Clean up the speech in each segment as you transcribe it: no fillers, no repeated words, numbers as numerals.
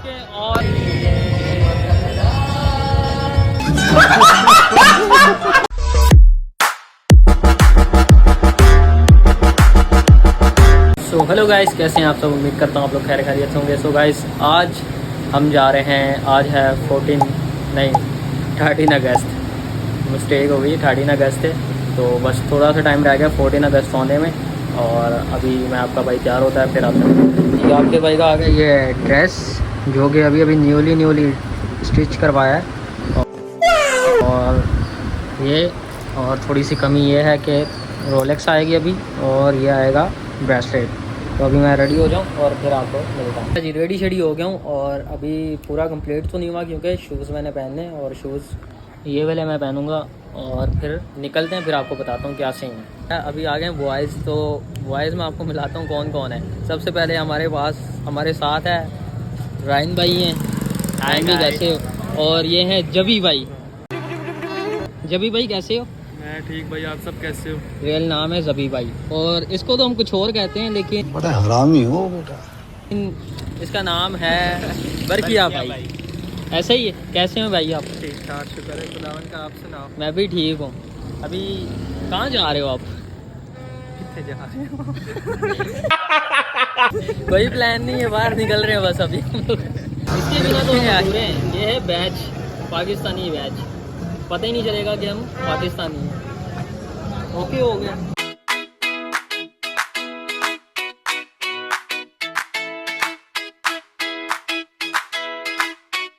चुके हैं और सो हेलो गाइस, कैसे हैं आप सब। उम्मीद करता हूँ आप लोग खैर खैरियत होंगे। सो गाइस, आज हम जा रहे हैं। आज है 13 अगस्त। मिस्टेक हो गई, 13 अगस्त है। तो बस थोड़ा सा टाइम रह गया 14 अगस्त होने में। और अभी मैं आपका भाई तैयार होता है, फिर आप ये आपके भाई का आ गया ये ड्रेस, जो कि अभी न्यूली स्टिच करवाया है। और ये और थोड़ी सी कमी ये है कि रोलेक्स आएगी अभी, और ये आएगा ब्रेसलेट। तो अभी मैं रेडी हो जाऊँ और फिर आपको मिलता हूँ जी। रेडी शेडी हो गया हूँ और अभी पूरा कंप्लीट तो नहीं हुआ, क्योंकि शूज़ मैंने पहनने, और शूज़ ये वाले मैं पहनूँगा और फिर निकलते हैं। फिर आपको बताता हूँ क्या सीन है। अभी आ गए बॉयज़, तो बॉयज़ में आपको मिलाता हूँ कौन कौन है। सबसे पहले हमारे साथ है रायन भाई हैं, रायन भी कैसे हो, और ये हैं जबी भाई। जबी भाई कैसे हो? मैं ठीक भाई, आप सब कैसे हो? रियल नाम है जबी भाई, और इसको तो हम कुछ और कहते हैं, लेकिन बड़ा हरामी हो बेटा। इसका नाम है बरकिया भाई। ऐसा ही है। कैसे हैं भाई आप? ठीक ठाक, शुक्र है खुदावन का। आप सुनाओ। मैं भी ठीक हूँ। अभी कहाँ जा रहे हो आप? कितने जा रहे हो? कोई प्लान नहीं है, बाहर निकल रहे हैं बस अभी हम लोग। इसके बिना तो हम अधूरे हैं। ये है बैच, पाकिस्तानी बैच। पता ही नहीं चलेगा कि हम पाकिस्तानी हैं। ओके हो गया।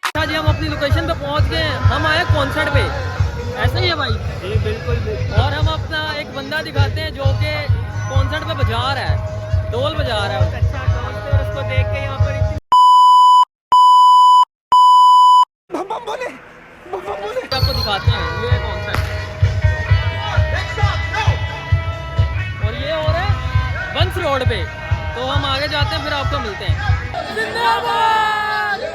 अच्छा जी, हम अपनी लोकेशन पे पहुंच गए हैं। हम आए कॉन्सर्ट पे। ऐसा ही है भाई? जी बिल्कुल। और हम अपना एक बंदा दिखाते हैं जो कि कॉन्सर्ट पे बजा रहा है, ढोल बजा रहा है। अच्छा दोस्त है, और उसको देख के यहाँ पर आपको दिखाते हैं। ये है कॉन्सर्ट, और ये हो रहा है बंस रोड पे। तो हम आगे जाते हैं, फिर आपको मिलते हैं। जिंदाबाद।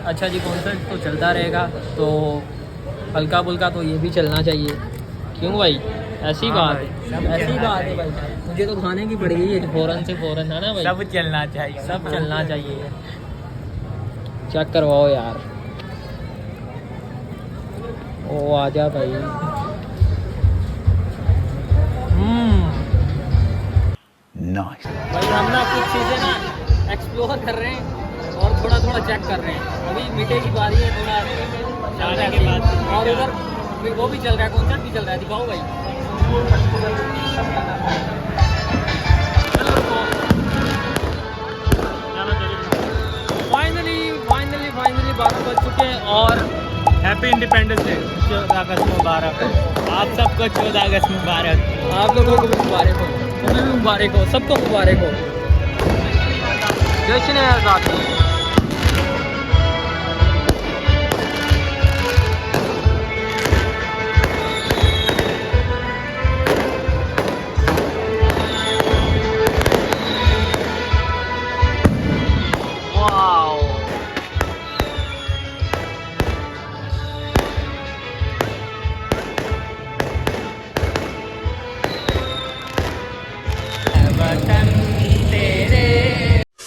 अच्छा जी, कॉन्सर्ट तो चलता रहेगा, तो हल्का फुल्का तो ये भी चलना चाहिए। क्यों भाई? ऐसी बात है भाई। मुझे तो खाने की पड़ गई है फ़ौरन है ना भाई। सब चलना चाहिए, सब चलना चाहिए। चेक करवाओ यार। ओ आजा भाई। नाइस। भाई हम ना कुछ चीज़ें ना एक्सप्लोर कर रहे हैं और थोड़ा चेक कर रहे हैं। अभी मीठे की बारी है, थोड़ा जाने के बाद। और उधर वो भी चल रहा है, कॉन्सर्ट भी चल रहा है। दिखाओ भाई। फाइनली 12 बज चुके हैं। और हैप्पी इंडिपेंडेंस डे 14 अगस्त मुबारक हो। आप सबको 14 अगस्त मुबारक। आप लोगों को भी मुबारक हो, तुम्हें भी मुबारक हो, सबको मुबारक हो। जश्न है आज़ादी।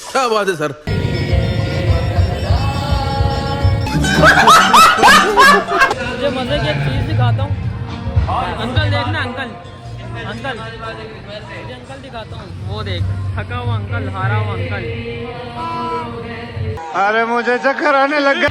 क्या बात है सर। मुझे मजे की एक चीज दिखाता हूँ। अंकल देखना, अंकल मुझे अंकल दिखाता हूँ। वो देख, थका हुआ अंकल, हारा हुआ अंकल। अरे मुझे चक्कर आने लग गया।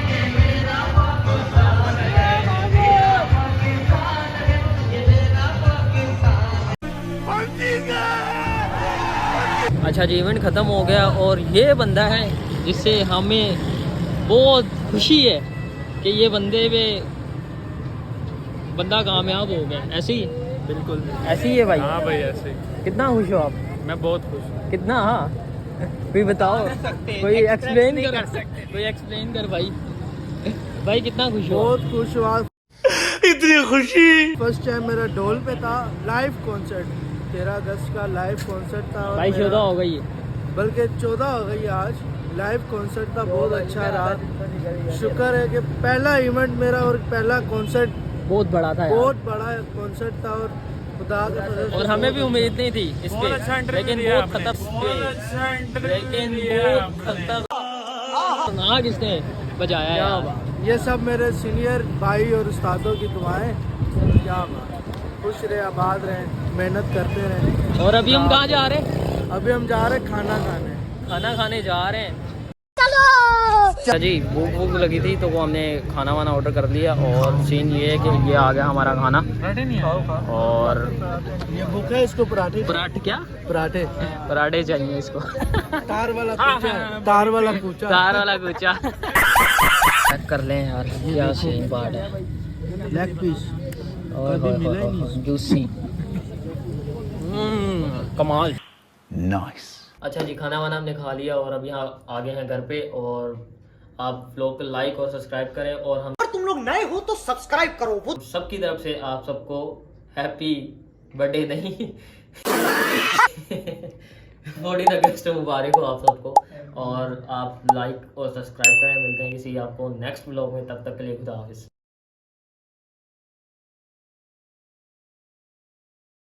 अच्छा जी, इवेंट ख़त्म हो गया, और ये बंदा है जिससे हमें बहुत खुशी है कि ये बंदा कामयाब हो गया। ऐसे ही? बिल्कुल ऐसे ही है भाई। हाँ भाई, ऐसे कितना खुश हो आप? मैं बहुत खुश हूँ। कितना? हाँ कोई बताओ, कोई एक्सप्लेन कर भाई। भाई कितना खुश हो? बहुत खुश हुआ। इतनी खुशी। फर्स्ट टाइम मेरा ढोल पे था, लाइव कॉन्सर्ट। 13 अगस्त का लाइव कॉन्सर्ट था। और भाई मेरा- 14 हो गई है। बल्कि 14 हो गई आज। लाइव कॉन्सर्ट था, बहुत अच्छा रहा। शुक्र है कि पहला इवेंट मेरा और पहला कॉन्सर्ट बहुत बड़ा था यार। बहुत बड़ा कॉन्सर्ट था। और खुदा का फजल से और हमें भी बहुत उम्मीद नहीं थी इस बहुत अच्छा पे, इंटरव्यू लेकिन दिया बहुत आपने। बहुत अच्छा इंटरव्यू लेकिन दिया बहुत खतरनाक इसने बजाया क्या यार। बात। ये सब मेरे सीनियर भाई और उस्तादों की दुआएं। क्या बात। खुश रहे, आबाद रहे, मेहनत करते रहे। और अभी हम कहाँ जा रहे हैं? अभी हम जा रहे हैं खाना खाने। खाना खाने जा रहे हैं। अच्छा जी, भूख भूख लगी थी तो वो हमने खाना वाना ऑर्डर कर लिया। और सीन ये है कि ये आ गया हमारा खाना। और ये भूख है, इसको पराठे पराठे क्या? पराठे पराठे चाहिए इसको। तार वाला पूछा, तार वाला पूछा। तार वाला कुचा। चेक कर लें यार, क्या सीन बात है। लेग पीस कभी मिला ही नहीं। जूसी। कमाल। नाइस। अच्छा जी, खाना वाना हमने खा लिया और अभी यहाँ आ गए हैं घर पे। और आप लोग लाइक और सब्सक्राइब करें। और हम तुम लोग नए हो तो सब्सक्राइब करो। सबकी तरफ से आप सबको हैप्पी बर्थडे नहीं 14 अगस्त मुबारक हो आप सबको। और आप लाइक और सब्सक्राइब करें। मिलते हैं किसी आपको नेक्स्ट व्लॉग में, तब तक के लिए खुदा हाफिज़।